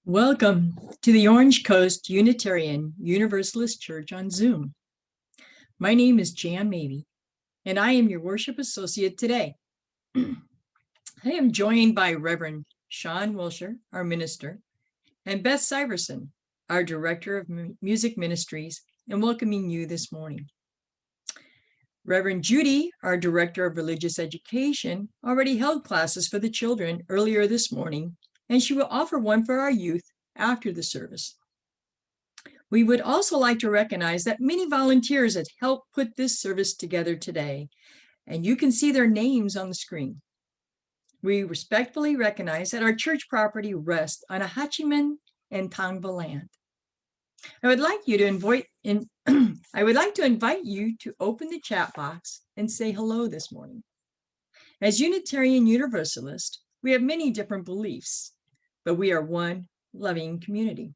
Welcome to the Orange Coast Unitarian Universalist Church on Zoom. My name is Jan Mabey, and I am your worship associate today. I am joined by Reverend Sian Wiltshire, our minister, and Beth Syverson, our director of music ministries, and welcoming you this morning. Reverend Judy, our director of religious education, already held classes for the children earlier this morning, and she will offer one for our youth after the service. We would also like to recognize that many volunteers have helped put this service together today, and you can see their names on the screen. We respectfully recognize that our church property rests on a Hachiman and Tangba land. I would like to invite you to open the chat box and say hello this morning. As Unitarian Universalists, we have many different beliefs, but we are one loving community.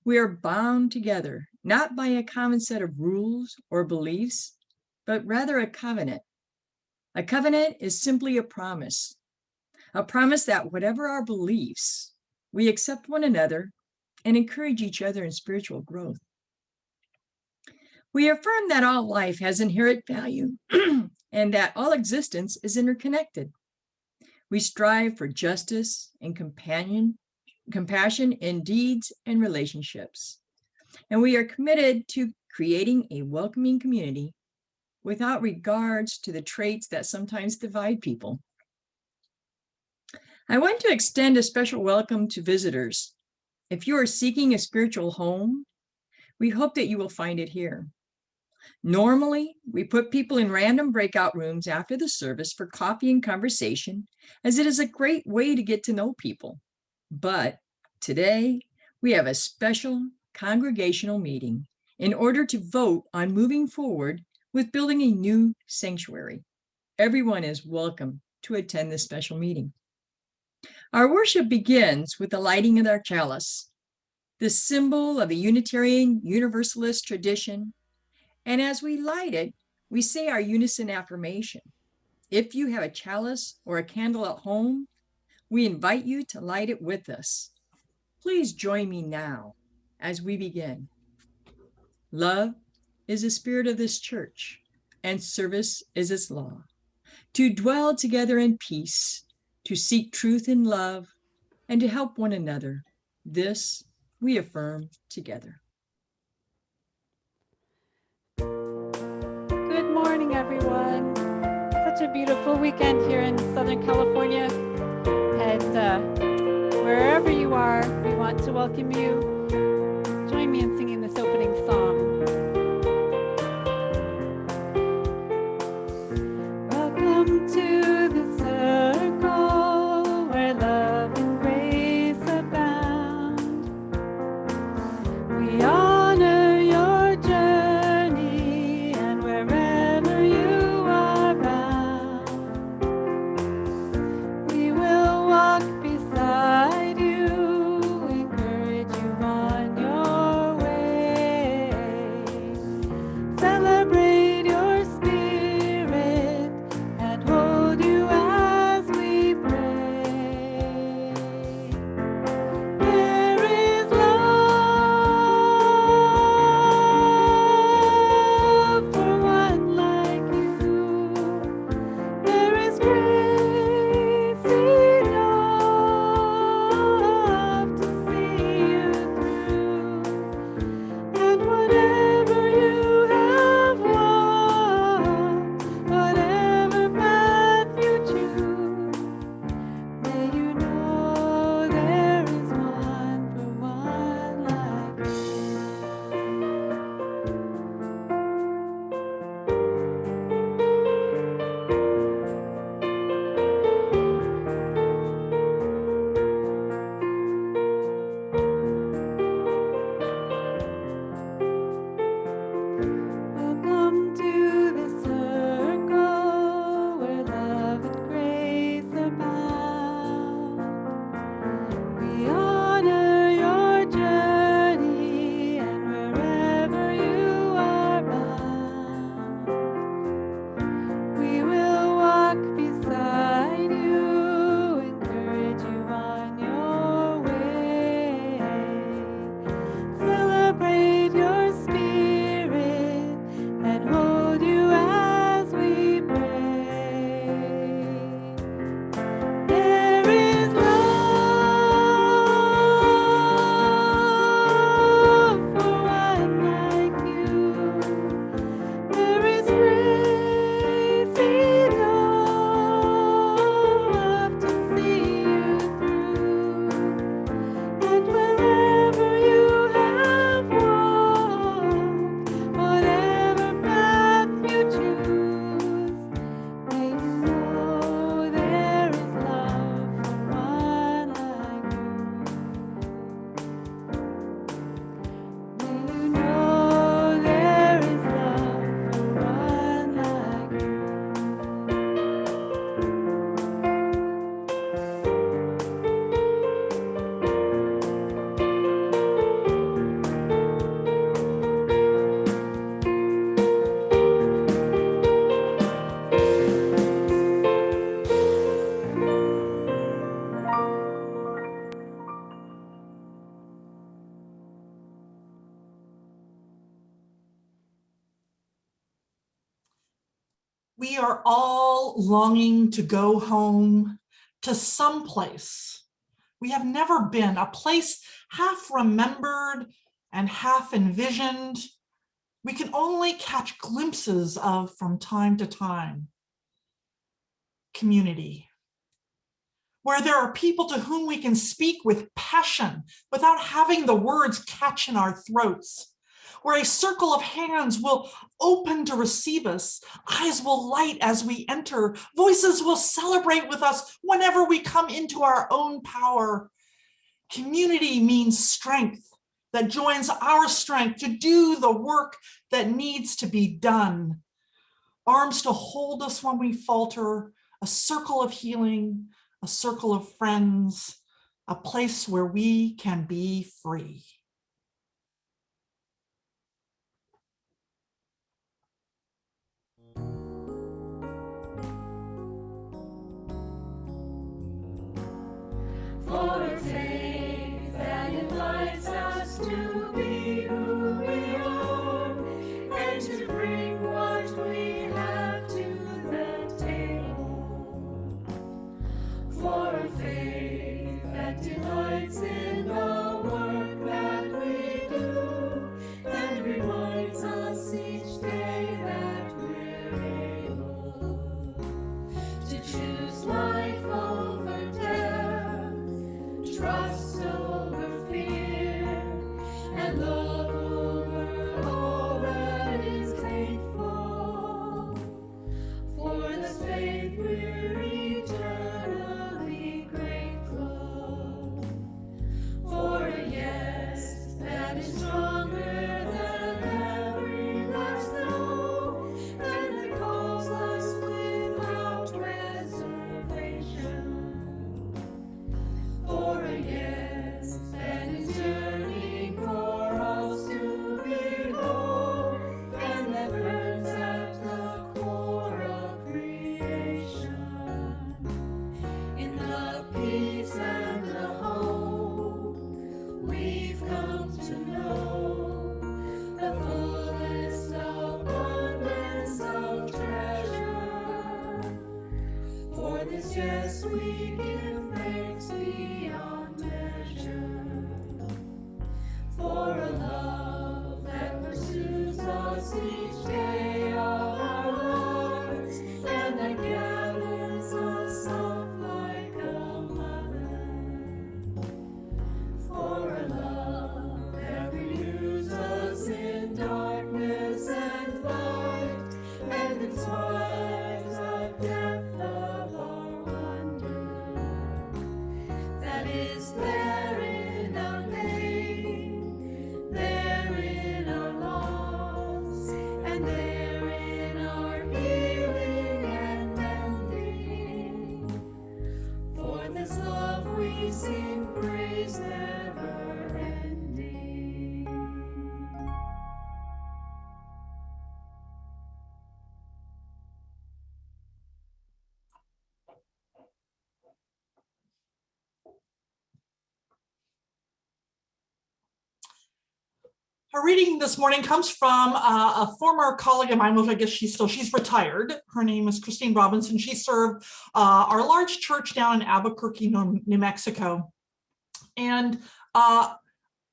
We are bound together, not by a common set of rules or beliefs, but rather a covenant. A covenant is simply a promise that whatever our beliefs, we accept one another and encourage each other in spiritual growth. We affirm that all life has inherent value and that all existence is interconnected. We strive for justice and compassion in deeds and relationships. And we are committed to creating a welcoming community without regards to the traits that sometimes divide people. I want to extend a special welcome to visitors. If you are seeking a spiritual home, we hope that you will find it here. Normally, we put people in random breakout rooms after the service for coffee and conversation, as it is a great way to get to know people. But today, we have a special congregational meeting in order to vote on moving forward with building a new sanctuary. Everyone is welcome to attend this special meeting. Our worship begins with the lighting of our chalice, the symbol of the Unitarian Universalist tradition. And as we light it, we say our unison affirmation. If you have a chalice or a candle at home, we invite you to light it with us. Please join me now as we begin. Love is the spirit of this church, and service is its law. To dwell together in peace, to seek truth in love, and to help one another. This we affirm together. Good morning, everyone. Such a beautiful weekend here in Southern California. And wherever you are, we want to welcome you. Join me in singing this opening song. Welcome to the circle where love and grace abound. We honor your journey and wherever you are bound, we will walk beside you, encourage you We are all longing to go home to some place we have never been, a place half remembered and half envisioned. We can only catch glimpses of from time to time. Community, where there are people to whom we can speak with passion without having the words catch in our throats, where a circle of hands will open to receive us, eyes will light as we enter, voices will celebrate with us whenever we come into our own power. Community means strength that joins our strength to do the work that needs to be done. Arms to hold us when we falter, a circle of healing, a circle of friends, a place where we can be free. For a faith that invites us to be who we are and to bring what we have to the table. For a faith that delights in the work that we do and reminds us each day that we're able to choose life over death, trust over fear, and love over all that is faithful. For this faith we're eternally grateful. For a yes that is stronger than every last no, and that calls us without reservation. For a yes that is yearning for us to be whole, and that burns at the core of creation. In the peace and the hope we've come to know, the fullest abundance of treasure. For this yes we give thanks beyond measure. For a love that pursues us each day of our lives, and that gathers us up like a mother. For a love that renews us in darkness and light, and inspires the depth of our wonder. That is there in our pain, there in our loss, and there in our healing and ending. For this love we sing praise never ending. Our reading this morning comes from a former colleague of mine, which I guess she's retired. Her name is Christine Robinson. She served our large church down in Albuquerque, New Mexico. And I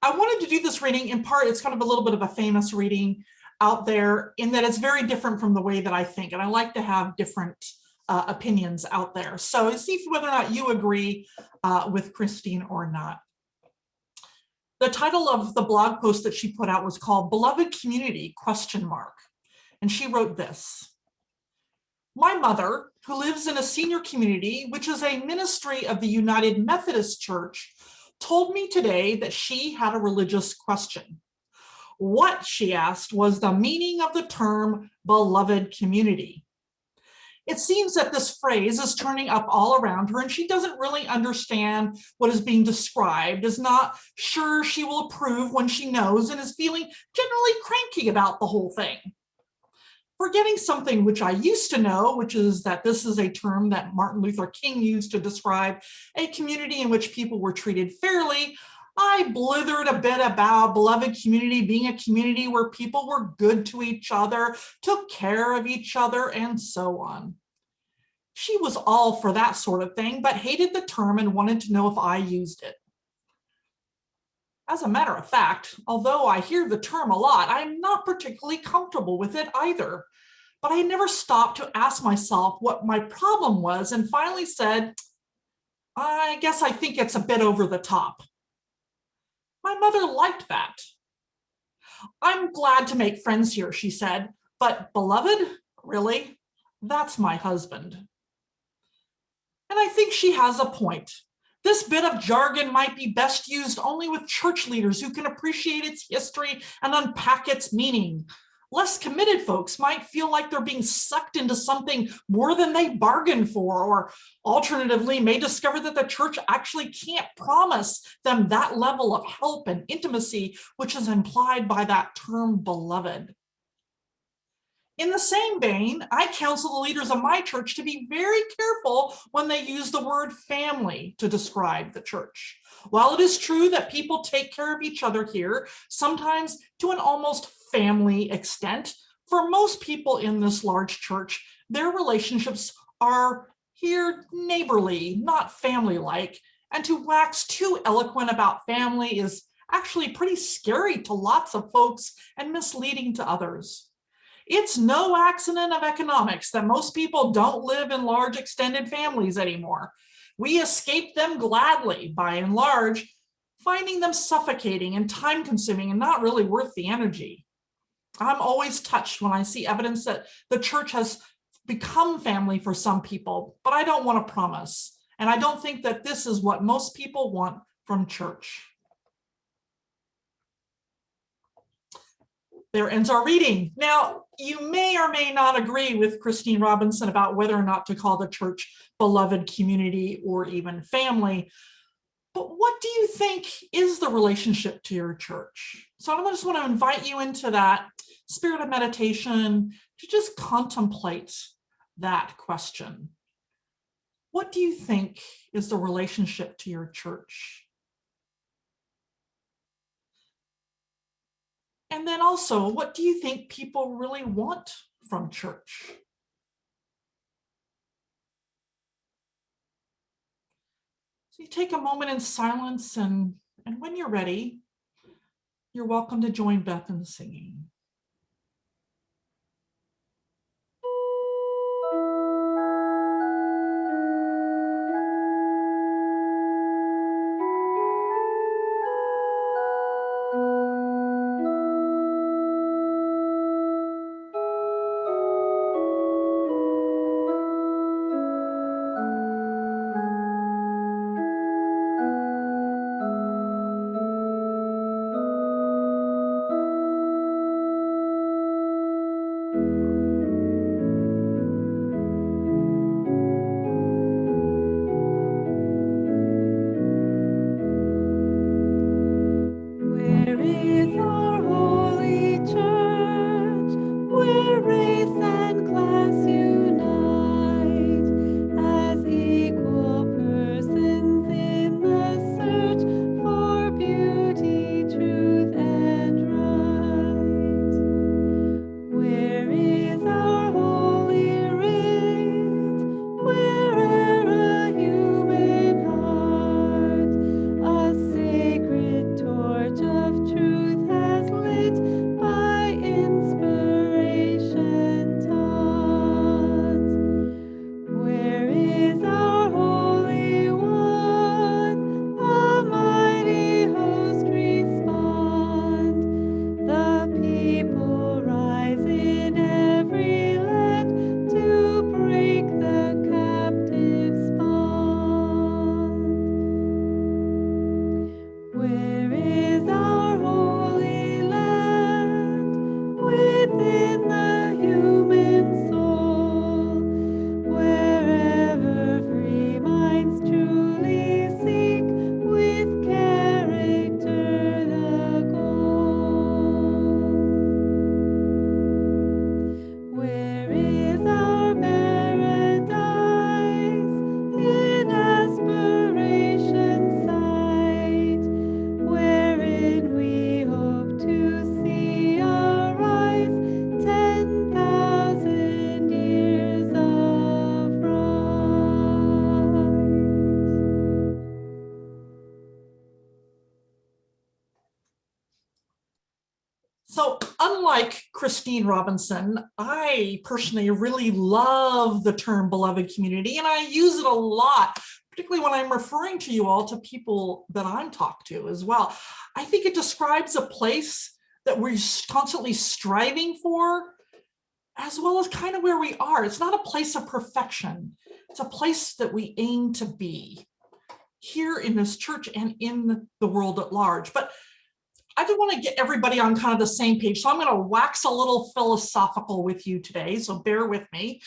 wanted to do this reading in part, it's kind of a little bit of a famous reading out there in that it's very different from the way that I think. And I like to have different opinions out there. So see whether or not you agree with Christine or not. The title of the blog post that she put out was called Beloved Community, ? And she wrote this: My mother, who lives in a senior community, which is a ministry of the United Methodist Church, told me today that she had a religious question. What, she asked, was the meaning of the term beloved community? It seems that this phrase is turning up all around her, and she doesn't really understand what is being described, is not sure she will approve when she knows, and is feeling generally cranky about the whole thing. Forgetting something which I used to know, which is that this is a term that Martin Luther King used to describe a community in which people were treated fairly, I blithered a bit about beloved community being a community where people were good to each other, took care of each other, and so on. She was all for that sort of thing, but hated the term and wanted to know if I used it. As a matter of fact, although I hear the term a lot, I'm not particularly comfortable with it either. But I never stopped to ask myself what my problem was and finally said, I guess I think it's a bit over the top. My mother liked that. I'm glad to make friends here, she said, but beloved, really? That's my husband. And I think she has a point. This bit of jargon might be best used only with church leaders who can appreciate its history and unpack its meaning. Less committed folks might feel like they're being sucked into something more than they bargained for, or alternatively may discover that the church actually can't promise them that level of help and intimacy, which is implied by that term beloved. In the same vein, I counsel the leaders of my church to be very careful when they use the word family to describe the church. While it is true that people take care of each other here, sometimes to an almost family extent, for most people in this large church, their relationships are here neighborly, not family-like, and to wax too eloquent about family is actually pretty scary to lots of folks and misleading to others. It's no accident of economics that most people don't live in large extended families anymore. We escape them gladly, by and large, finding them suffocating and time-consuming and not really worth the energy. I'm always touched when I see evidence that the church has become family for some people, but I don't want to promise. And I don't think that this is what most people want from church. There ends our reading. Now, you may or may not agree with Christine Robinson about whether or not to call the church beloved community or even family. But what do you think is the relationship to your church? So I just want to invite you into that spirit of meditation to just contemplate that question. What do you think is the relationship to your church? And then also, what do you think people really want from church? So you take a moment in silence, and when you're ready, you're welcome to join Beth in singing. So unlike Christine Robinson, I personally really love the term beloved community, and I use it a lot, particularly when I'm referring to you all to people that I'm talked to as well. I think it describes a place that we're constantly striving for, as well as kind of where we are. It's not a place of perfection. It's a place that we aim to be here in this church and in the world at large. But I do want to get everybody on kind of the same page. So I'm going to wax a little philosophical with you today. So bear with me.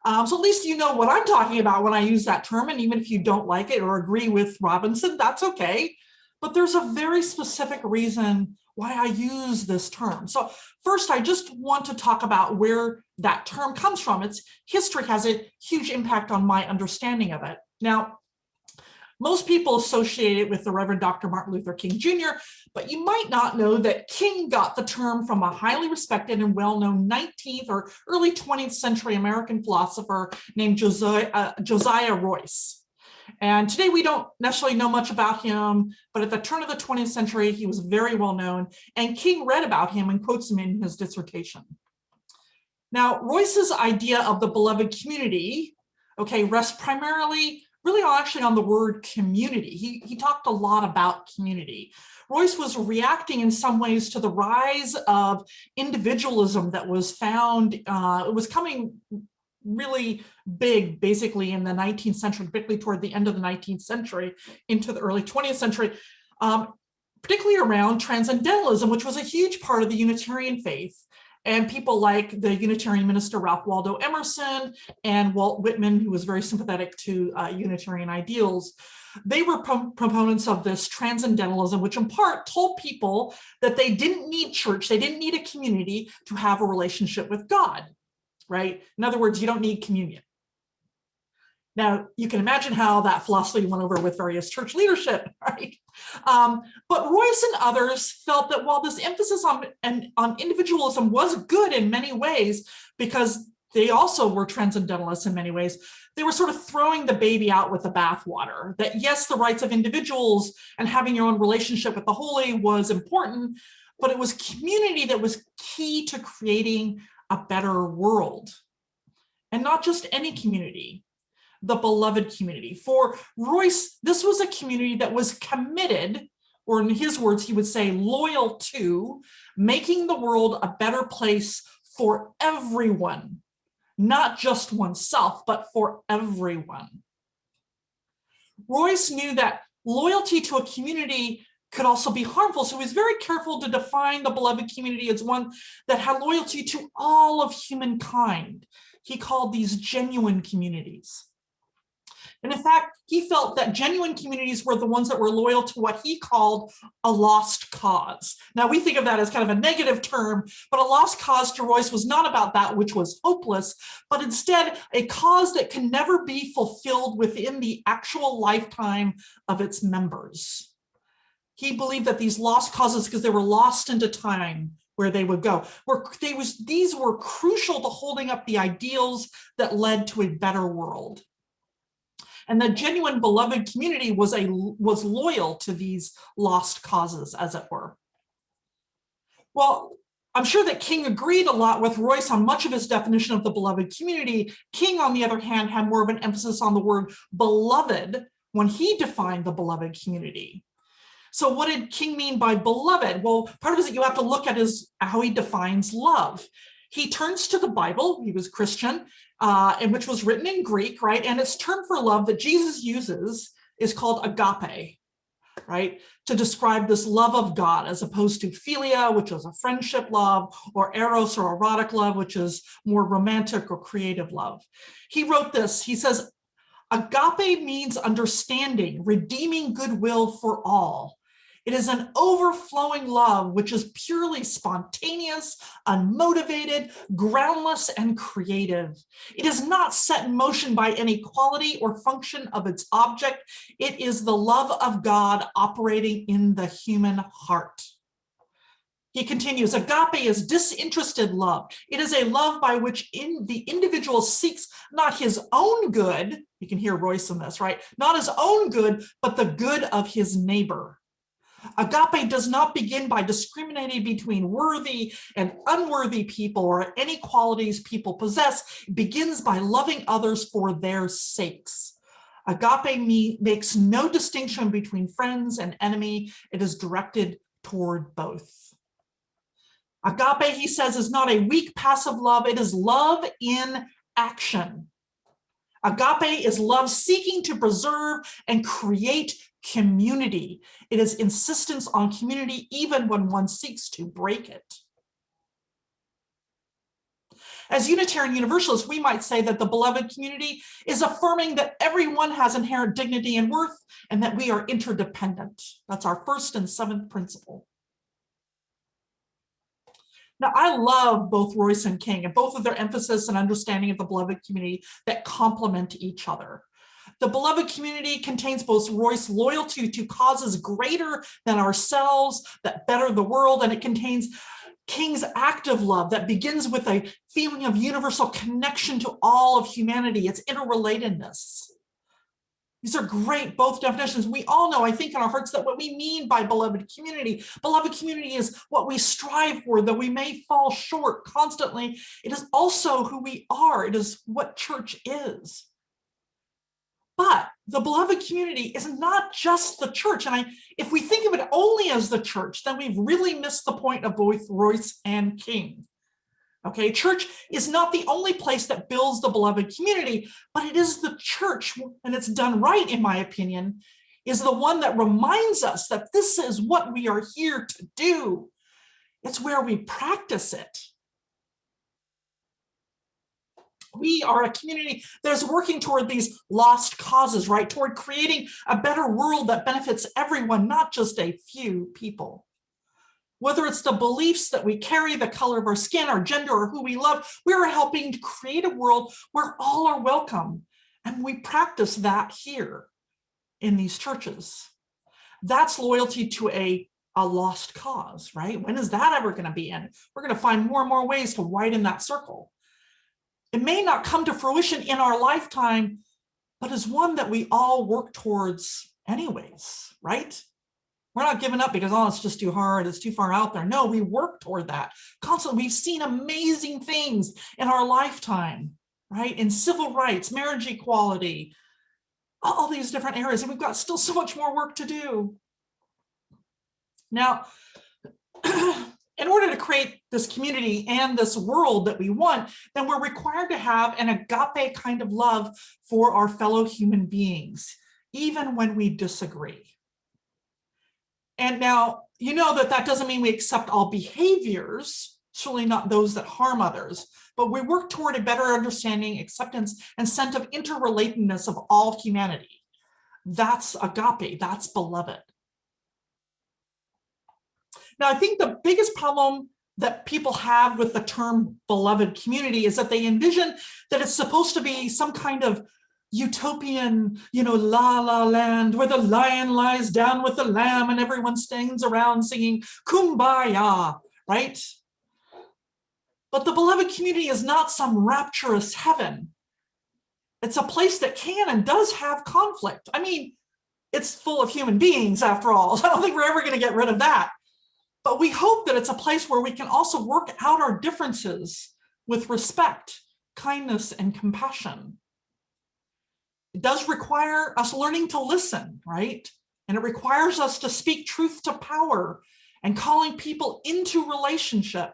So at least you know what I'm talking about when I use that term. And even if you don't like it or agree with Robinson, that's okay. But there's a very specific reason why I use this term. So first, I just want to talk about where that term comes from. Its history has a huge impact on my understanding of it. Now, most people associate it with the Reverend Dr. Martin Luther King Jr., but you might not know that King got the term from a highly respected and well-known 19th or early 20th century American philosopher named Josiah Royce. And today we don't necessarily know much about him, but at the turn of the 20th century, he was very well known, and King read about him and quotes him in his dissertation. Now, Royce's idea of the beloved community, rests primarily really actually on the word community. He talked a lot about community. Royce was reacting in some ways to the rise of individualism that was found, it was coming really big basically in the 19th century, particularly toward the end of the 19th century into the early 20th century, particularly around transcendentalism, which was a huge part of the Unitarian faith. And people like the Unitarian minister Ralph Waldo Emerson and Walt Whitman, who was very sympathetic to Unitarian ideals, they were proponents of this transcendentalism, which in part told people that they didn't need church, they didn't need a community to have a relationship with God, right? In other words, you don't need communion. Now, you can imagine how that philosophy went over with various church leadership, right? But Royce and others felt that while this emphasis on individualism was good in many ways, because they also were transcendentalists in many ways, they were sort of throwing the baby out with the bathwater. That yes, the rights of individuals and having your own relationship with the holy was important, but it was community that was key to creating a better world. And not just any community, the beloved community. For Royce, this was a community that was committed, or in his words, he would say loyal to, making the world a better place for everyone, not just oneself, but for everyone. Royce knew that loyalty to a community could also be harmful, so he was very careful to define the beloved community as one that had loyalty to all of humankind. He called these genuine communities. And in fact, he felt that genuine communities were the ones that were loyal to what he called a lost cause. Now, we think of that as kind of a negative term, but a lost cause to Royce was not about that which was hopeless, but instead a cause that can never be fulfilled within the actual lifetime of its members. He believed that these lost causes, because they were lost into time, where they would go, these were crucial to holding up the ideals that led to a better world. And the genuine beloved community was loyal to these lost causes, as it were. Well, I'm sure that King agreed a lot with Royce on much of his definition of the beloved community. King, on the other hand, had more of an emphasis on the word beloved when he defined the beloved community. So what did King mean by beloved? Well, part of it you have to look at is how he defines love. He turns to the Bible, he was Christian, and which was written in Greek, right? And its term for love that Jesus uses is called agape, right? To describe this love of God, as opposed to philia, which is a friendship love, or eros or erotic love, which is more romantic or creative love. He wrote this, he says, agape means understanding, redeeming goodwill for all. It is an overflowing love which is purely spontaneous, unmotivated, groundless, and creative. It is not set in motion by any quality or function of its object. It is the love of God operating in the human heart. He continues, agape is disinterested love. It is a love by which the individual seeks not his own good, you can hear Royce in this, right? Not his own good, but the good of his neighbor. Agape does not begin by discriminating between worthy and unworthy people or any qualities people possess. It begins by loving others for their sakes. Agape makes no distinction between friends and enemy. It is directed toward both. Agape, he says, is not a weak, passive love. It is love in action. Agape is love seeking to preserve and create community. It is insistence on community even when one seeks to break it. As Unitarian Universalists, we might say that the beloved community is affirming that everyone has inherent dignity and worth and that we are interdependent. That's our first and seventh principle. Now, I love both Royce and King and both of their emphasis and understanding of the beloved community that complement each other. The beloved community contains both Royce's loyalty to causes greater than ourselves that better the world, and it contains King's active love that begins with a feeling of universal connection to all of humanity, its interrelatedness. These are great, both definitions. We all know, I think, in our hearts that what we mean by beloved community is what we strive for, though we may fall short constantly. It is also who we are. It is what church is. But the beloved community is not just the church. And if we think of it only as the church, then we've really missed the point of both Royce and King. Okay, church is not the only place that builds the beloved community, but it is the church, and it's done right, in my opinion, is the one that reminds us that this is what we are here to do. It's where we practice it. We are a community that is working toward these lost causes, right? Toward creating a better world that benefits everyone, not just a few people. Whether it's the beliefs that we carry, the color of our skin, our gender, or who we love, we're helping to create a world where all are welcome. And we practice that here in these churches. That's loyalty to a lost cause, right? When is that ever going to be in? We're going to find more and more ways to widen that circle. It may not come to fruition in our lifetime, but is one that we all work towards anyways, right? We're not giving up because, oh, it's just too hard, it's too far out there. No, we work toward that constantly. We've seen amazing things in our lifetime, right? In civil rights, marriage equality, all these different areas, and we've got still so much more work to do. Now, in order to create this community and this world that we want, then we're required to have an agape kind of love for our fellow human beings, even when we disagree. And now, you know that doesn't mean we accept all behaviors, certainly not those that harm others, but we work toward a better understanding, acceptance, and sense of interrelatedness of all humanity. That's agape, that's beloved. Now, I think the biggest problem that people have with the term beloved community is that they envision that it's supposed to be some kind of utopian, la la land where the lion lies down with the lamb and everyone stands around singing kumbaya, right? But the beloved community is not some rapturous heaven. It's a place that can and does have conflict. I mean, it's full of human beings after all. So I don't think we're ever going to get rid of that. But we hope that it's a place where we can also work out our differences with respect, kindness, and compassion. It does require us learning to listen, right? And it requires us to speak truth to power and calling people into relationship.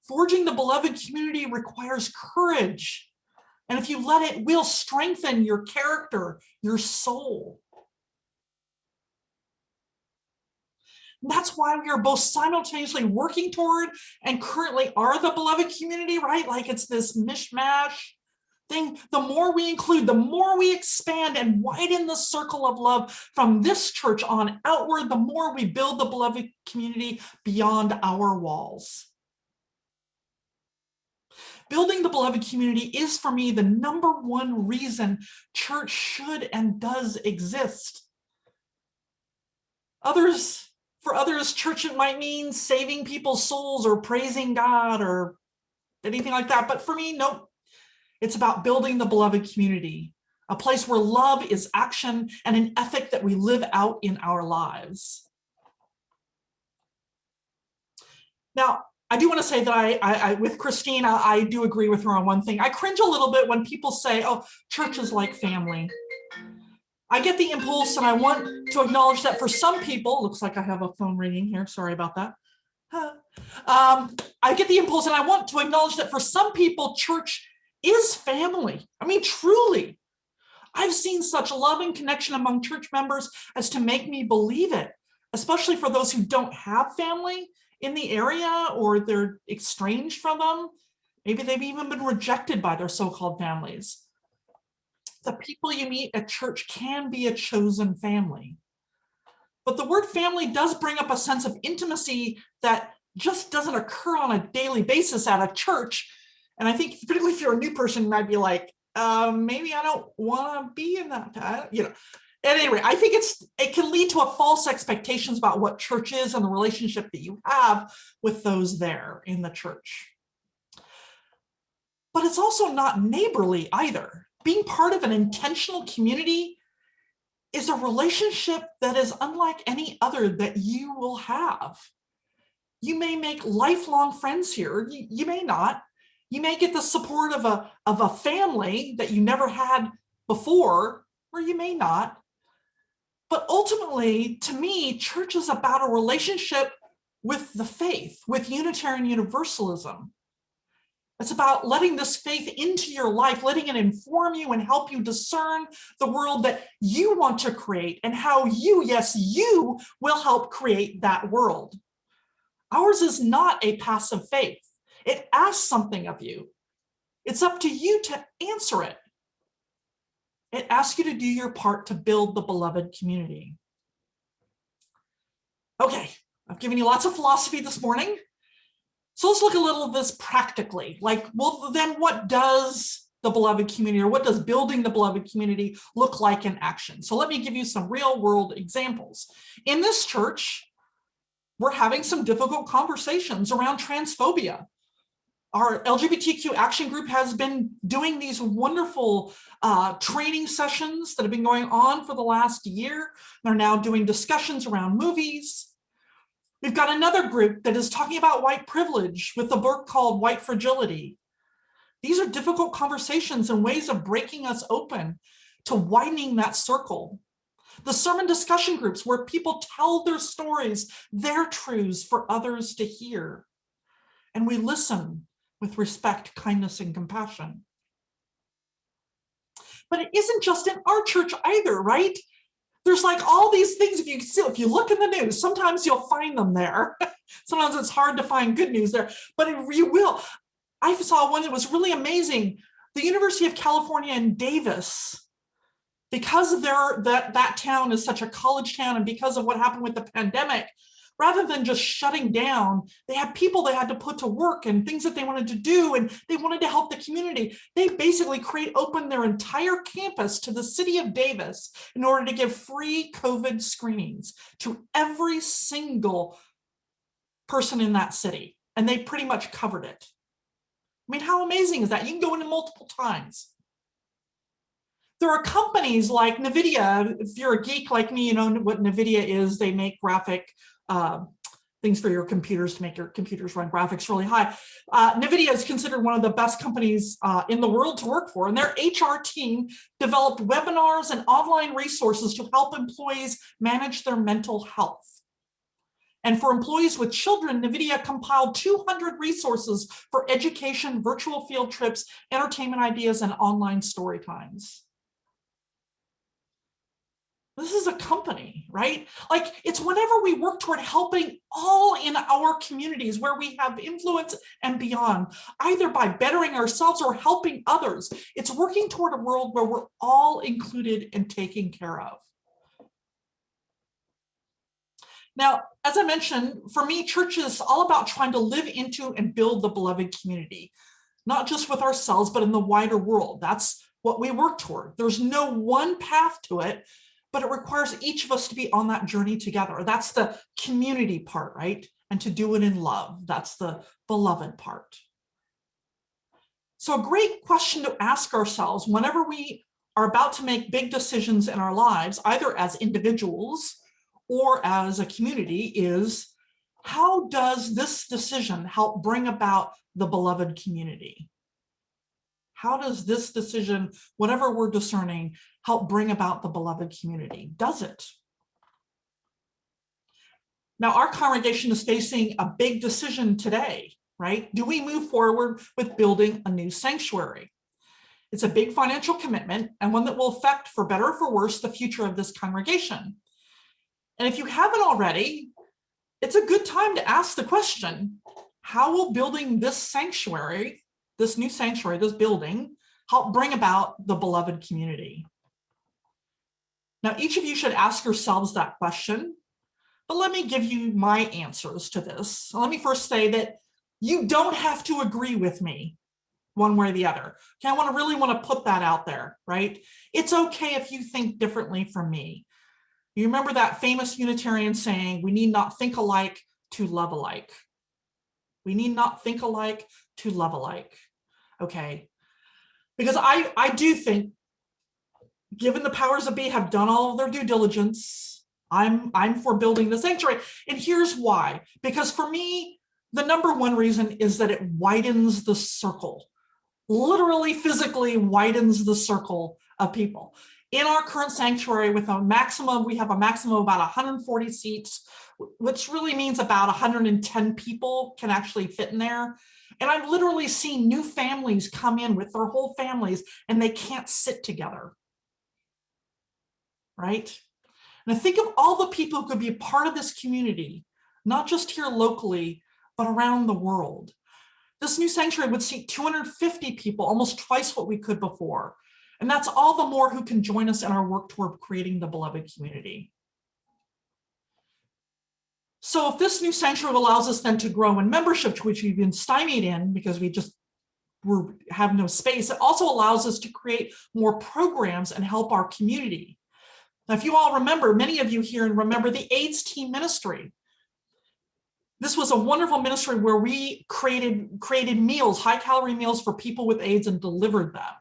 Forging the beloved community requires courage. And if you let it, will strengthen your character, your soul. And that's why we are both simultaneously working toward and currently are the beloved community, right? Like it's this mishmash thing. The more we include, the more we expand and widen the circle of love from this church on outward, the more we build the beloved community beyond our walls. Building the beloved community is, for me, the number one reason church should and does exist. For others, church it might mean saving people's souls or praising God or anything like that. But for me, nope. It's about building the beloved community. a place where love is action and an ethic that we live out in our lives. Now, I do want to say that I with Christine, I do agree with her on one thing. I cringe a little bit when people say, oh, church is like family. I get the impulse and I want to acknowledge that for some people, looks like I have a phone ringing here, sorry about that. I get the impulse and I want to acknowledge that for some people, church is family. I mean, truly. I've seen such love and connection among church members as to make me believe it, especially for those who don't have family in the area or they're estranged from them. Maybe they've even been rejected by their so-called families. The people you meet at church can be a chosen family. But the word family does bring up a sense of intimacy that just doesn't occur on a daily basis at a church. And I think particularly if you're a new person, you might be like, maybe I don't want to be in that, you know. At any rate, I think it can lead to a false expectations about what church is and the relationship that you have with those there in the church. But it's also not neighborly either. Being part of an intentional community is a relationship that is unlike any other that you will have. You may make lifelong friends here. You may not. You may get the support of a family that you never had before, or you may not. But ultimately, to me, church is about a relationship with the faith, with Unitarian Universalism. It's about letting this faith into your life, letting it inform you and help you discern the world that you want to create and how you, yes, you will help create that world. Ours is not a passive faith. It asks something of you. It's up to you to answer it. It asks you to do your part to build the beloved community. Okay, I've given you lots of philosophy this morning. So let's look a little at this practically. Like, well, then what does the beloved community, or what does building the beloved community look like in action? So let me give you some real world examples. In this church, we're having some difficult conversations around transphobia. Our LGBTQ action group has been doing these wonderful training sessions that have been going on for the last year. They're now doing discussions around movies. We've got another group that is talking about white privilege with a book called White Fragility. These are difficult conversations and ways of breaking us open to widening that circle. The sermon discussion groups where people tell their stories, their truths for others to hear. And we listen with respect, kindness, and compassion. But it isn't just in our church either, right? There's like all these things, if you look in the news, sometimes you'll find them there. Sometimes it's hard to find good news there, but you will. I saw one that was really amazing. The University of California in Davis, because of that town is such a college town and because of what happened with the pandemic, rather than just shutting down, they had people they had to put to work and things that they wanted to do, and they wanted to help the community. They basically opened their entire campus to the city of Davis in order to give free COVID screenings to every single person in that city. And they pretty much covered it. I mean, how amazing is that? You can go in multiple times. There are companies like NVIDIA. If you're a geek like me, you know what NVIDIA is. They make graphic things for your computers to make your computers run graphics really high. NVIDIA is considered one of the best companies in the world to work for, and their HR team developed webinars and online resources to help employees manage their mental health. And for employees with children, NVIDIA compiled 200 resources for education, virtual field trips, entertainment ideas, and online story times. This is a company, right? Like, it's whenever we work toward helping all in our communities where we have influence and beyond, either by bettering ourselves or helping others. It's working toward a world where we're all included and taken care of. Now, as I mentioned, for me, church is all about trying to live into and build the beloved community, not just with ourselves, but in the wider world. That's what we work toward. There's no one path to it, but it requires each of us to be on that journey together. That's the community part, right? And to do it in love. That's the beloved part. So a great question to ask ourselves whenever we are about to make big decisions in our lives, either as individuals or as a community, is how does this decision help bring about the beloved community? How does this decision, whatever we're discerning, help bring about the beloved community? Does it? Now, our congregation is facing a big decision today, right? Do we move forward with building a new sanctuary? It's a big financial commitment and one that will affect, for better or for worse, the future of this congregation. And if you haven't already, it's a good time to ask the question, how will building this sanctuary, this new sanctuary, this building, help bring about the beloved community? Now, each of you should ask yourselves that question, but let me give you my answers to this. So let me first say that you don't have to agree with me one way or the other. Okay, I really want to put that out there, right? It's okay if you think differently from me. You remember that famous Unitarian saying, we need not think alike to love alike. We need not think alike to love alike. Okay, because I do think, given the powers that be have done all of their due diligence, I'm for building the sanctuary. And here's why. Because for me, the number one reason is that it widens the circle, literally physically widens the circle of people. In our current sanctuary, with a maximum, we have a maximum of about 140 seats, which really means about 110 people can actually fit in there. And I've literally seen new families come in with their whole families and they can't sit together, right? And I think of all the people who could be a part of this community, not just here locally, but around the world. This new sanctuary would seat 250 people, almost twice what we could before. And that's all the more who can join us in our work toward creating the beloved community. So if this new sanctuary allows us then to grow in membership, which we've been stymied in because we have no space, it also allows us to create more programs and help our community. Now, if you all remember, many of you here remember the AIDS team ministry. This was a wonderful ministry where we created meals, high-calorie meals for people with AIDS and delivered them.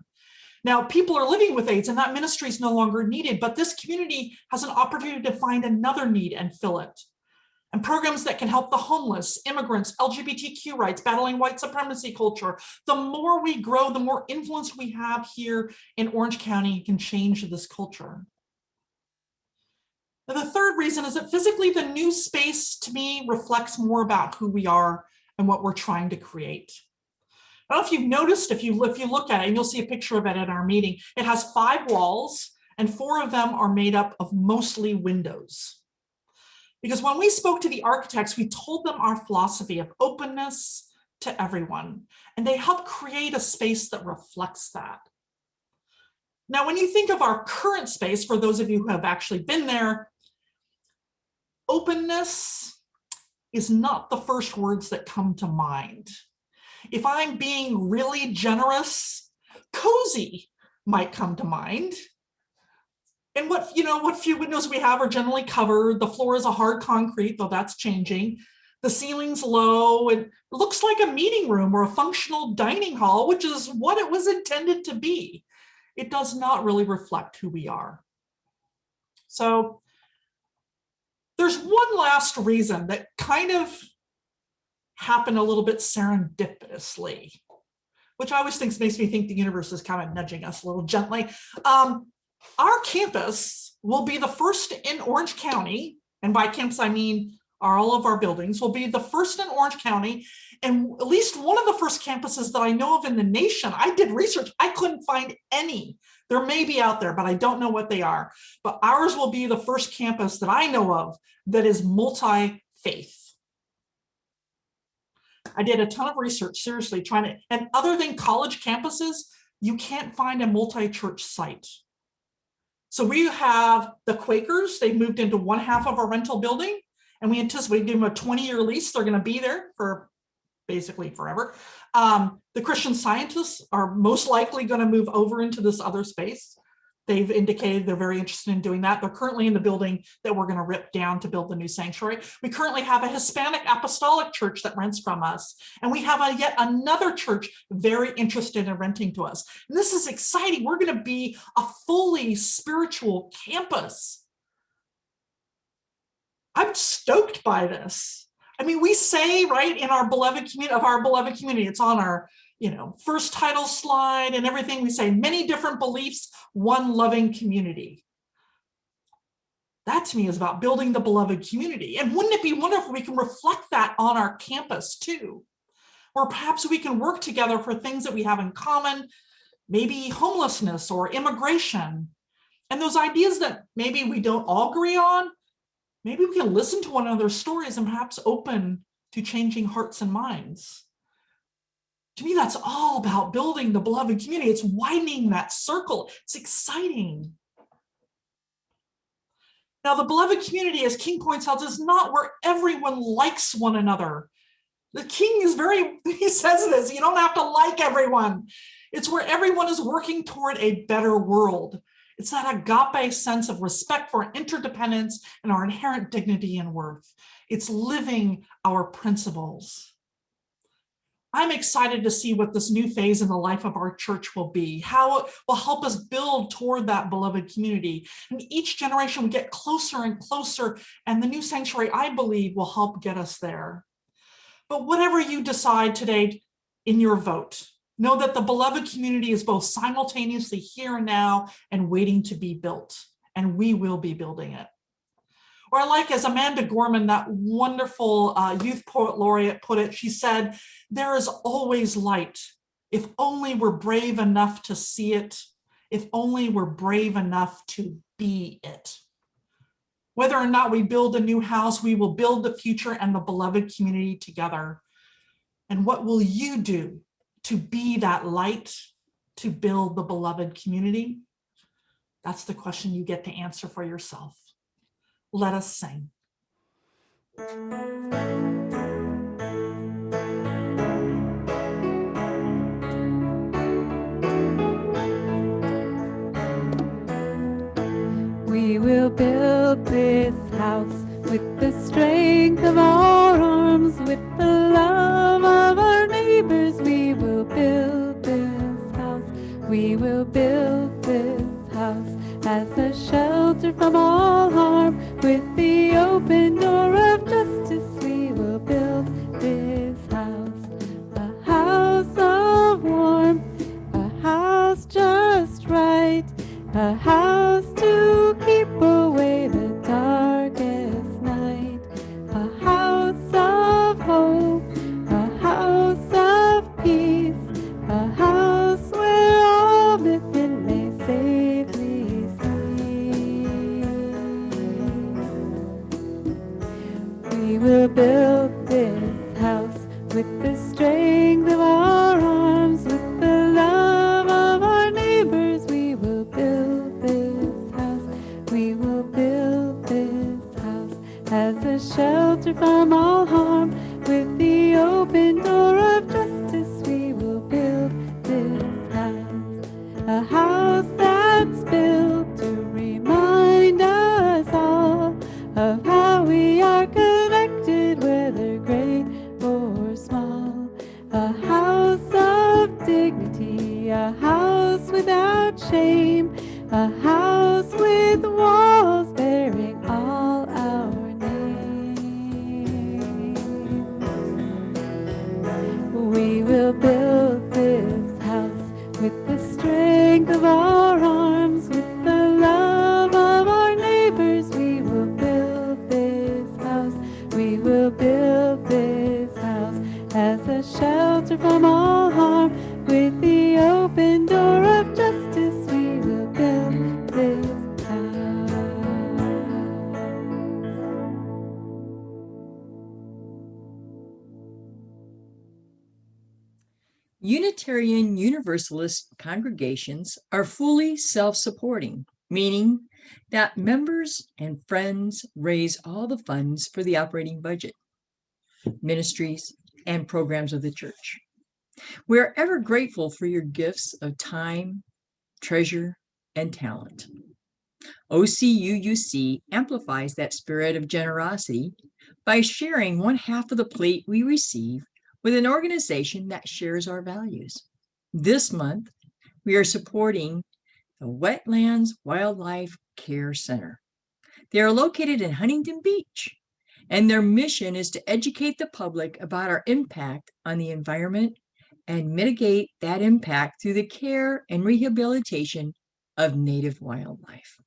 Now, people are living with AIDS and that ministry is no longer needed, but this community has an opportunity to find another need and fill it. And programs that can help the homeless, immigrants, LGBTQ rights, battling white supremacy culture. The more we grow, the more influence we have here in Orange County can change this culture. Now, the third reason is that physically the new space to me reflects more about who we are and what we're trying to create. I don't know if you've noticed, if you look at it, and you'll see a picture of it at our meeting, it has 5 walls and 4 of them are made up of mostly windows. Because when we spoke to the architects, we told them our philosophy of openness to everyone, and they helped create a space that reflects that. Now, when you think of our current space, for those of you who have actually been there, openness is not the first words that come to mind. If I'm being really generous, cozy might come to mind. And what few windows we have are generally covered. The floor is a hard concrete, though that's changing. The ceiling's low and it looks like a meeting room or a functional dining hall, which is what it was intended to be. It does not really reflect who we are. So there's one last reason that kind of happened a little bit serendipitously, which I always makes me think the universe is kind of nudging us a little gently. Our campus will be the first in Orange County, and by campus I mean all of our buildings, will be the first in Orange County, and at least one of the first campuses that I know of in the nation. I did research, I couldn't find any. There may be out there, but I don't know what they are. But ours will be the first campus that I know of that is multi-faith. I did a ton of research, seriously, and other than college campuses, you can't find a multi-church site. So we have the Quakers, they've moved into one half of our rental building, and we anticipate giving them a 20-year lease. They're going to be there for basically forever. The Christian Scientists are most likely going to move over into this other space. They've indicated they're very interested in doing that. They're currently in the building that we're going to rip down to build the new sanctuary. We currently have a Hispanic apostolic church that rents from us. And we have yet another church very interested in renting to us. And this is exciting. We're going to be a fully spiritual campus. I'm stoked by this. I mean, we say, right, in our beloved community, it's on our first title slide and everything. We say many different beliefs, one loving community. That to me is about building the beloved community. And wouldn't it be wonderful if we can reflect that on our campus too? Or perhaps we can work together for things that we have in common, maybe homelessness or immigration. And those ideas that maybe we don't all agree on, maybe we can listen to one another's stories and perhaps open to changing hearts and minds. To me, that's all about building the beloved community. It's widening that circle. It's exciting. Now, the beloved community, as King points out, is not where everyone likes one another. The King is he says this, you don't have to like everyone. It's where everyone is working toward a better world. It's that agape sense of respect for interdependence and our inherent dignity and worth. It's living our principles. I'm excited to see what this new phase in the life of our church will be, how it will help us build toward that beloved community. And each generation we get closer and closer, and the new sanctuary, I believe, will help get us there. But whatever you decide today in your vote, know that the beloved community is both simultaneously here and now and waiting to be built, and we will be building it. Or like as Amanda Gorman, that wonderful youth poet laureate, put it, she said, there is always light, if only we're brave enough to see it, if only we're brave enough to be it. Whether or not we build a new house, we will build the future and the beloved community together. And what will you do to be that light, to build the beloved community? That's the question you get to answer for yourself. Let us sing. We will build this house with the strength of our arms, with the love of our neighbors. We will build this house. We will build this house as a shelter from all harm. With the open door of justice, we will build this house. A house of warmth, a house just right, a house to keep away the darkest night, a house of hope, a house of peace, a house where all within may safely sleep. We will build this house with the strength of our arms, with the love of our neighbors. We will build this house. We will build this house as a shelter from all harm. With the open door of justice, we will build this house. A house that's built to remind us all of how we are connected, whether great or small. A house of dignity, a house without shame, a house with walls bearing all our names. We will build this house with the strength of our arms, with the love of our neighbors. We will build this house. We will build this house as a shelter from all harm. With the open door of justice, we will build this house. Unitarian Universalist congregations are fully self-supporting, meaning that members and friends raise all the funds for the operating budget, ministries, and programs of the church. We are ever grateful for your gifts of time, treasure, and talent. OCUUC amplifies that spirit of generosity by sharing one half of the plate we receive with an organization that shares our values. This month, we are supporting the Wetlands Wildlife Care Center. They are located in Huntington Beach, and their mission is to educate the public about our impact on the environment and mitigate that impact through the care and rehabilitation of native wildlife.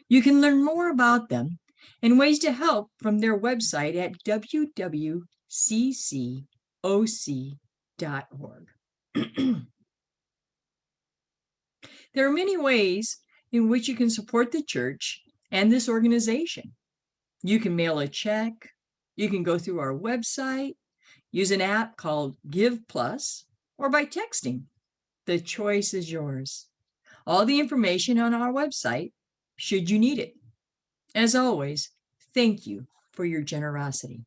You can learn more about them and ways to help from their website at www.cccoc.org. There are many ways in which you can support the church and this organization. You can mail a check, you can go through our website, use an app called Give Plus, or by texting. The choice is yours. All the information on our website, should you need it. As always, thank you for your generosity.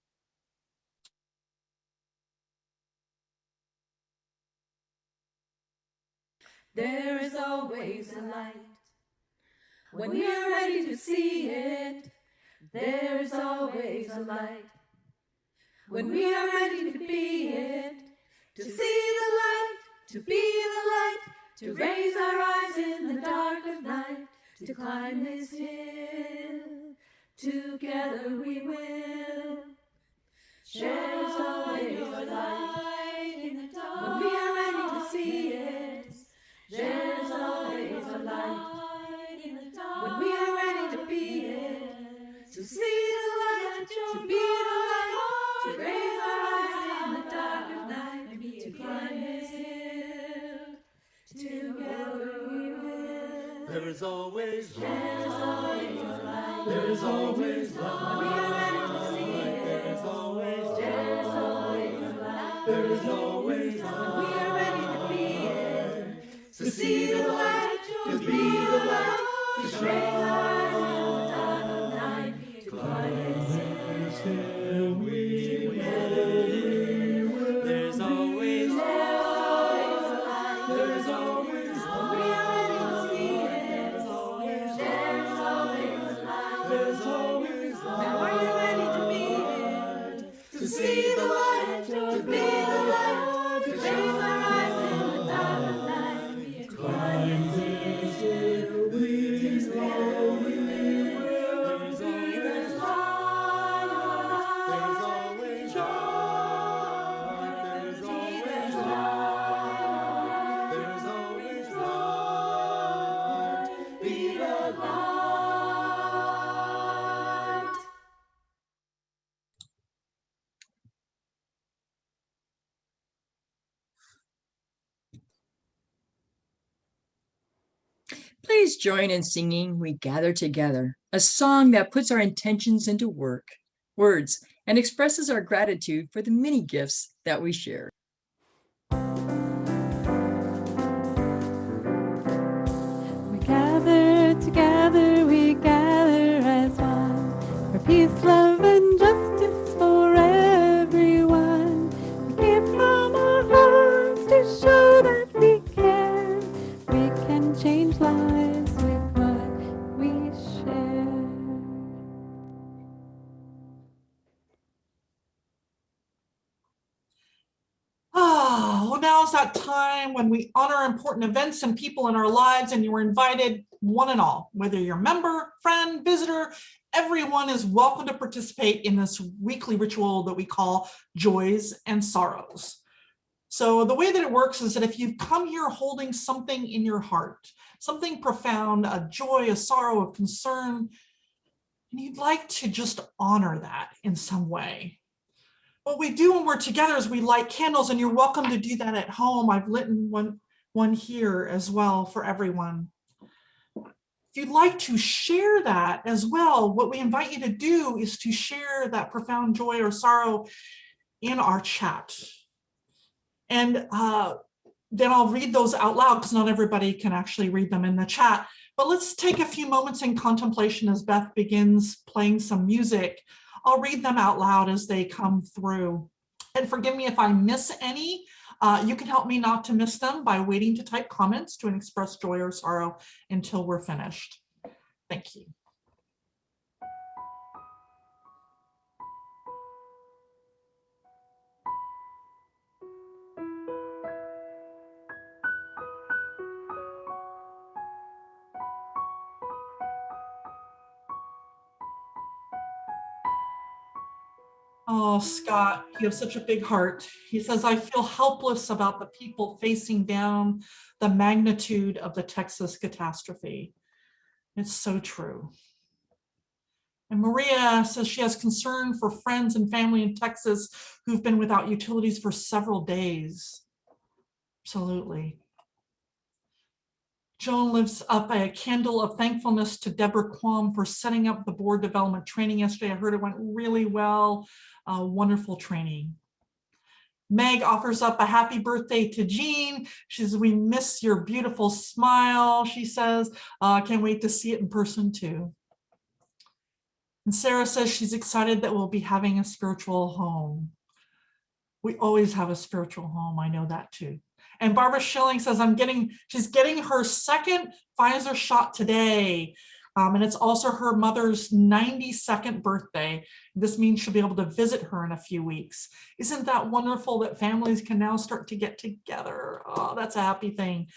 There is always a light when we are ready to see it. There is always a light when we are ready to be it. To see the light, to be the light, to raise our eyes in the dark of night, to climb this hill. Together we will. There's always a light in the dark when we are ready to see it. There's always a light in the dark when we are ready to be it. To see the light, to be the light, to raise our eyes in the dark of night, to climb this hill. Together we will. There is always light. There's always a light. There is always light. When we are ready to see it. There is always light. There's always a light. There is always light. When we are ready to be it. To see the light, to be the light, to raise our eyes in the dark of night, to climb this hill. We will. There's always light. There's always a light. There is always When we are ready to see it. There's always There's always a light. There's always Now are you ready to be it? To see the light, to be the light, to raise our eyes in the dark of night, to climb this hill. Please, Lord, we will. There is light. There is always light. There is always light. There is always light. Be the light. Please join in singing We Gather Together, a song that puts our intentions into words, and expresses our gratitude for the many gifts that we share. We gather together, we gather as one, for peace, love, and justice for everyone. We give from our hearts to show that we care. We can change lives with what we share. Well, now is that time when we honor important events and people in our lives, and you are invited, one and all, whether you're a member, friend, visitor, everyone is welcome to participate in this weekly ritual that we call Joys and Sorrows. So the way that it works is that if you've come here holding something in your heart, something profound, a joy, a sorrow, a concern, and you'd like to just honor that in some way, what we do when we're together is we light candles, and you're welcome to do that at home. I've lit one here as well for everyone. If you'd like to share that as well, what we invite you to do is to share that profound joy or sorrow in our chat. And then I'll read those out loud because not everybody can actually read them in the chat. But let's take a few moments in contemplation as Beth begins playing some music. I'll read them out loud as they come through. And forgive me if I miss any. You can help me not to miss them by waiting to type comments to express joy or sorrow until we're finished. Thank you. Oh, Scott, you have such a big heart. He says, I feel helpless about the people facing down the magnitude of the Texas catastrophe. It's so true. And Maria says she has concern for friends and family in Texas who've been without utilities for several days. Absolutely. Joan lifts up a candle of thankfulness to Deborah Quam for setting up the board development training yesterday. I heard it went really well. Wonderful training. Meg offers up a happy birthday to Jean. She says, we miss your beautiful smile, she says. Can't wait to see it in person too. And Sarah says she's excited that we'll be having a spiritual home. We always have a spiritual home. I know that too. And Barbara Schilling says she's getting her second Pfizer shot today. And it's also her mother's 92nd birthday. This means she'll be able to visit her in a few weeks. Isn't that wonderful that families can now start to get together? Oh, that's a happy thing.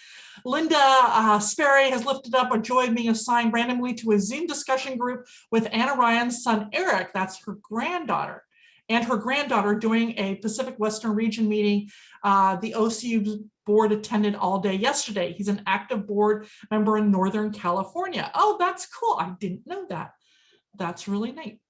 Linda Sperry has lifted up a joy of being assigned randomly to a Zoom discussion group with Anna Ryan's son, Eric. That's her granddaughter. And her granddaughter doing a Pacific Western Region meeting. The OCU board attended all day yesterday. He's an active board member in Northern California. Oh, that's cool. I didn't know that. That's really neat.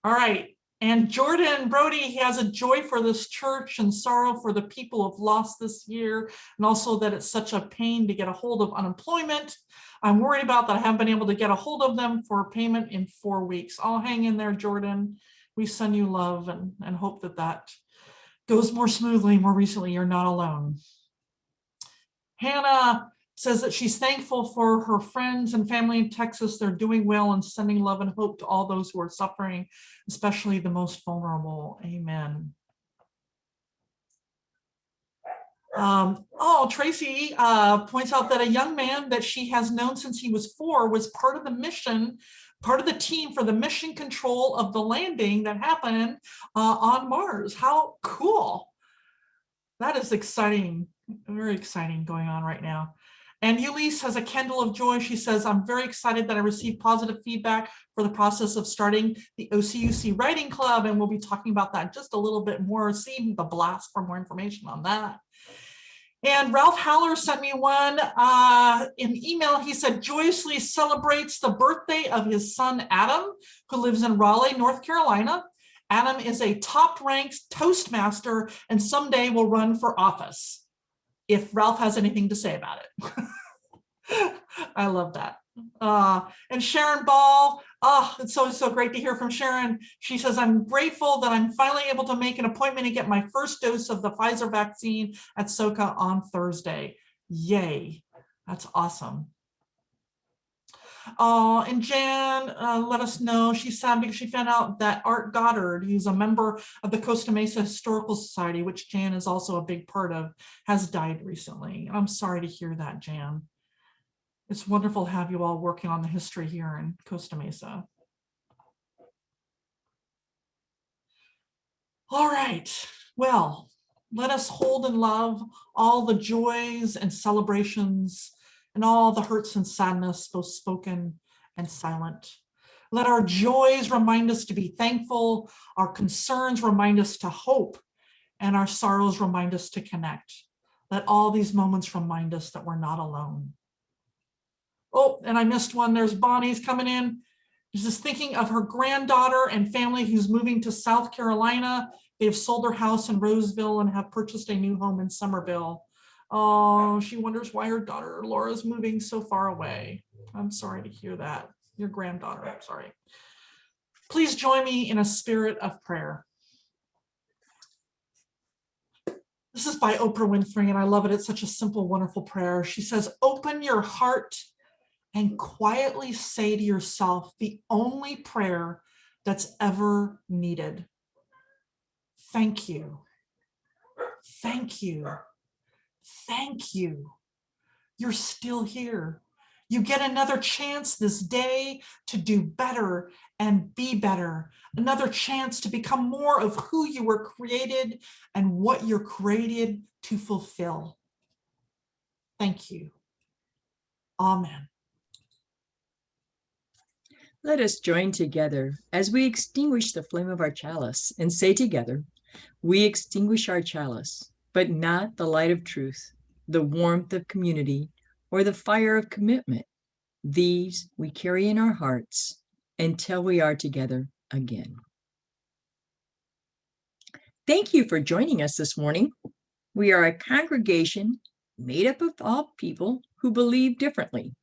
All right. And Jordan Brody, he has a joy for this church and sorrow for the people who've lost this year, and also that it's such a pain to get a hold of unemployment. I'm worried about that I haven't been able to get a hold of them for payment in 4 weeks. I'll hang in there, Jordan. We send you love and hope that that goes more smoothly. More recently, you're not alone. Hannah says that she's thankful for her friends and family in Texas. They're doing well and sending love and hope to all those who are suffering, especially the most vulnerable. Amen. Tracy points out that a young man that she has known since he was 4 was part of the mission, part of the team for the mission control of the landing that happened on Mars. How cool. That is exciting, very exciting going on right now. And Ulysses has a candle of joy. She says, I'm very excited that I received positive feedback for the process of starting the OCUC Writing Club. And we'll be talking about that just a little bit more. See the blast for more information on that. And Ralph Haller sent me one in email. He said, joyously celebrates the birthday of his son, Adam, who lives in Raleigh, North Carolina. Adam is a top-ranked Toastmaster and someday will run for office, if Ralph has anything to say about it. I love that. And Sharon Ball, it's so great to hear from Sharon. She says, I'm grateful that I'm finally able to make an appointment and get my first dose of the Pfizer vaccine at SoCA on Thursday. Yay, that's awesome. And Jan let us know she's sad because she found out that Art Goddard, who's a member of the Costa Mesa Historical Society, which Jan is also a big part of, has died recently. I'm sorry to hear that, Jan. It's wonderful to have you all working on the history here in Costa Mesa. All right, well, let us hold and love all the joys and celebrations and all the hurts and sadness, both spoken and silent. Let our joys remind us to be thankful, our concerns remind us to hope, and our sorrows remind us to connect. Let all these moments remind us that we're not alone. Oh, and I missed one. There's Bonnie's coming in. She's just thinking of her granddaughter and family who's moving to South Carolina. They've sold their house in Roseville and have purchased a new home in Somerville. Oh, she wonders why her daughter Laura's moving so far away. I'm sorry to hear that. Your granddaughter, I'm sorry. Please join me in a spirit of prayer. This is by Oprah Winfrey, and I love it. It's such a simple, wonderful prayer. She says, open your heart and quietly say to yourself the only prayer that's ever needed. Thank you. Thank you. thank you. You're still here. You get another chance this day to do better and be better. Another chance to become more of who you were created and what you're created to fulfill. Thank you. Amen. Let us join together as we extinguish the flame of our chalice and say together, we extinguish our chalice, but not the light of truth, the warmth of community, or the fire of commitment. These we carry in our hearts until we are together again. Thank you for joining us this morning. We are a congregation made up of all people who believe differently.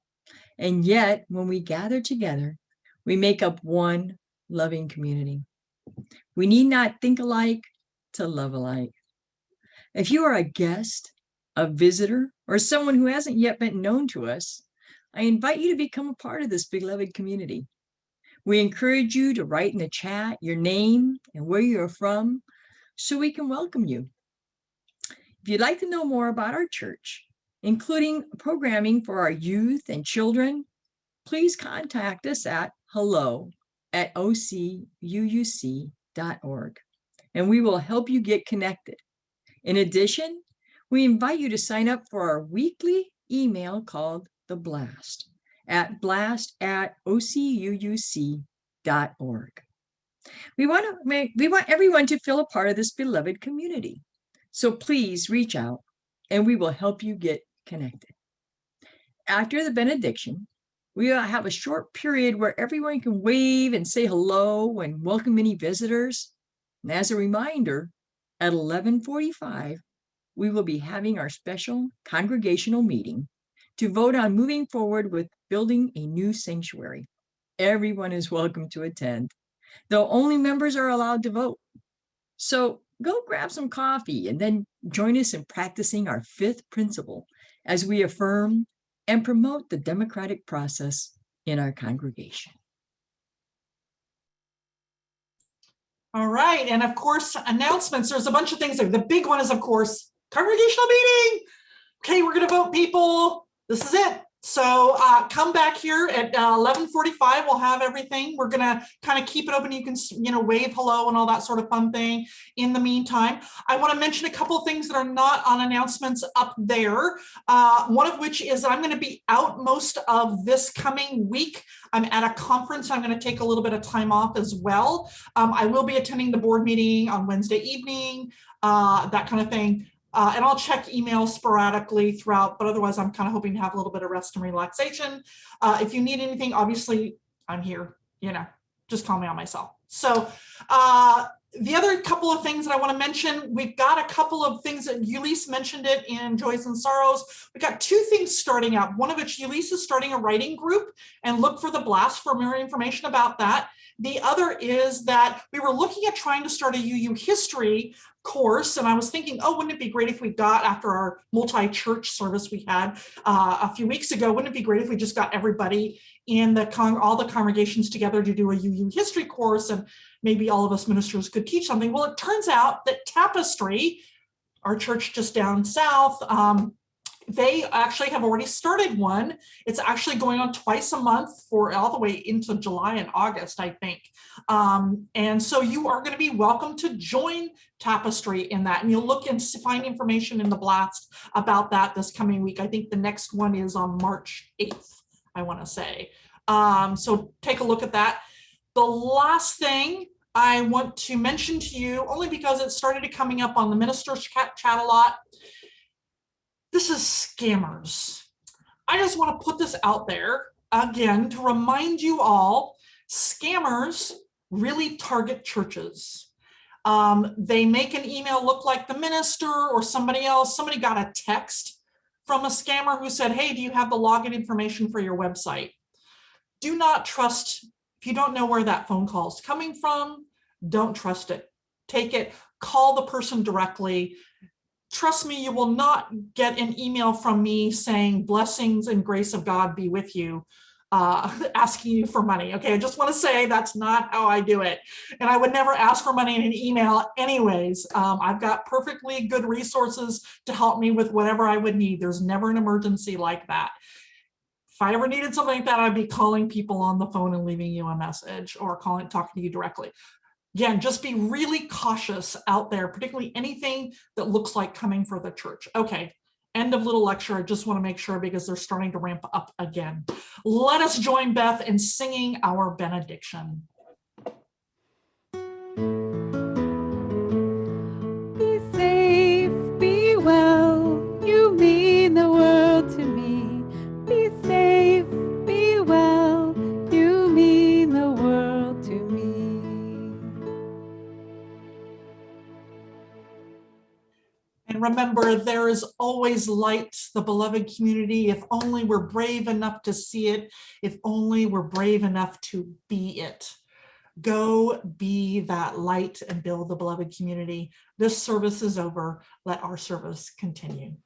And yet, when we gather together, we make up one loving community. We need not think alike to love alike. If you are a guest, a visitor, or someone who hasn't yet been known to us, I invite you to become a part of this beloved community. We encourage you to write in the chat your name and where you're from so we can welcome you. If you'd like to know more about our church, including programming for our youth and children, please contact us at hello@ocuuc.org, and we will help you get connected. In addition, we invite you to sign up for our weekly email called The Blast at blast@ocuuc.org. We want everyone to feel a part of this beloved community. So please reach out and we will help you get connected. After the benediction, we will have a short period where everyone can wave and say hello and welcome any visitors. And as a reminder, at 11:45, we will be having our special congregational meeting to vote on moving forward with building a new sanctuary. Everyone is welcome to attend, though only members are allowed to vote. So go grab some coffee and then join us in practicing our fifth principle as we affirm and promote the democratic process in our congregation. All right, and of course, announcements. There's a bunch of things there. The big one is, of course, congregational meeting. Okay, we're gonna vote, people. This is it. So come back here at 11:45. We'll have everything. We're gonna kind of keep it open. You can, wave hello and all that sort of fun thing. In the meantime, I want to mention a couple of things that are not on announcements up there. One of which is that I'm going to be out most of this coming week. I'm at a conference. I'm going to take a little bit of time off as well. I will be attending the board meeting on Wednesday evening, that kind of thing. And I'll check emails sporadically throughout, but otherwise I'm kind of hoping to have a little bit of rest and relaxation. If you need anything, obviously I'm here, just call me on my cell. So the other couple of things that I want to mention, we've got a couple of things that Ulysses mentioned it in Joys and Sorrows. We've got two things starting out, one of which Ulysses is starting a writing group, and look for the blast for more information about that. The other is that we were looking at trying to start a UU history course, and I was thinking, oh, wouldn't it be great if we got, after our multi-church service we had a few weeks ago, wouldn't it be great if we just got everybody in all the congregations together to do a UU history course, and maybe all of us ministers could teach something. Well, it turns out that Tapestry, our church just down south, they actually have already started one. It's actually going on twice a month for all the way into July and August, I think. And so you are going to be welcome to join Tapestry in that. And you'll look and find information in the blast about that this coming week. I think the next one is on March 8th, I want to say. So take a look at that. The last thing I want to mention to you, only because it started coming up on the ministers chat a lot, this is scammers. I just want to put this out there again to remind you all, scammers really target churches. They make an email look like the minister or somebody else. Somebody got a text from a scammer who said, hey, do you have the login information for your website? Do not trust, if you don't know where that phone call is coming from, don't trust it. Take it, call the person directly. Trust me, you will not get an email from me saying blessings and grace of God be with you. asking you for money. Okay, I just want to say that's not how I do it. And I would never ask for money in an email anyways. I've got perfectly good resources to help me with whatever I would need. There's never an emergency like that. If I ever needed something like that, I'd be calling people on the phone and leaving you a message or talking to you directly. Again, just be really cautious out there, particularly anything that looks like coming for the church. Okay, end of little lecture. I just want to make sure because they're starting to ramp up again. Let us join Beth in singing our benediction. Be safe, be well, you mean the world to me. Be safe, be well, you mean the world to me. And remember, there is always light, the beloved community, if only we're brave enough to see it, if only we're brave enough to be it. Go be that light and build the beloved community. This service is over. Let our service continue.